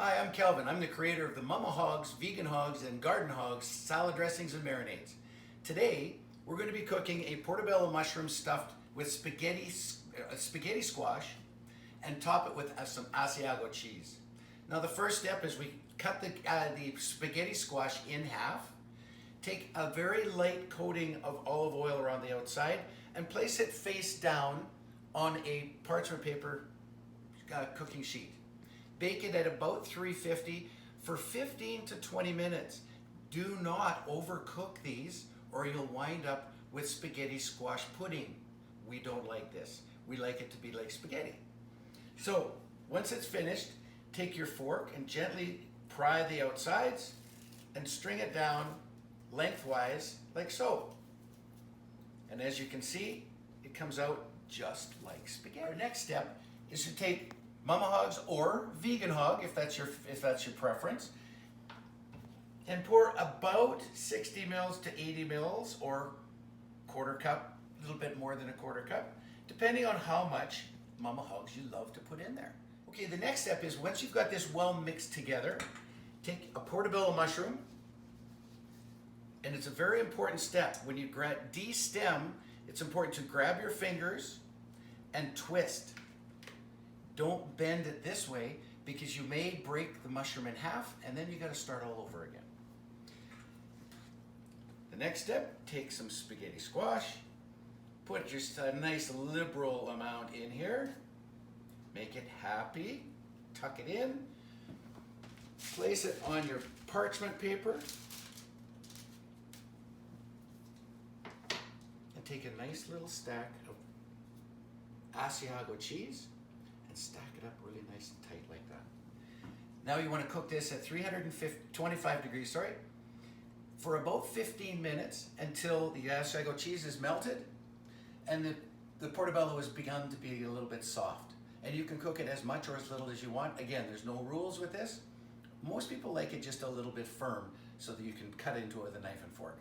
Hi, I'm Kelvin. I'm the creator of the Mama Hogs, Vegan Hogs, and Garden Hogs salad dressings and marinades. Today, we're going to be cooking a portobello mushroom stuffed with spaghetti squash and top it with some Asiago cheese. Now, the first step is we cut the spaghetti squash in half, take a very light coating of olive oil around the outside, and place it face down on a parchment paper cooking sheet. Bake it at about 350 for 15 to 20 minutes. Do not overcook these or you'll wind up with spaghetti squash pudding. We don't like this. We like it to be like spaghetti. So once it's finished, take your fork and gently pry the outsides and string it down lengthwise like so. And as you can see, it comes out just like spaghetti. Our next step is to take Mama Hogs or Vegan Hog, if that's your preference, and pour about 60 mils to 80 mils or quarter cup, a little bit more than a quarter cup, depending on how much Mama Hogs you love to put in there. Okay, the next step is once you've got this well mixed together, take a portobello mushroom, and it's a very important step. When you de-stem, it's important to grab your fingers and twist. Don't bend it this way because you may break the mushroom in half and then you got to start all over again. The next step, take some spaghetti squash, put just a nice liberal amount in here, make it happy, tuck it in, place it on your parchment paper, and take a nice little stack of Asiago cheese and stack it up really nice and tight like that. Now you want to cook this at 325 degrees, for about 15 minutes until the Asiago cheese is melted and the portobello has begun to be a little bit soft. And you can cook it as much or as little as you want. Again, there's no rules with this. Most people like it just a little bit firm so that you can cut into it with a knife and fork.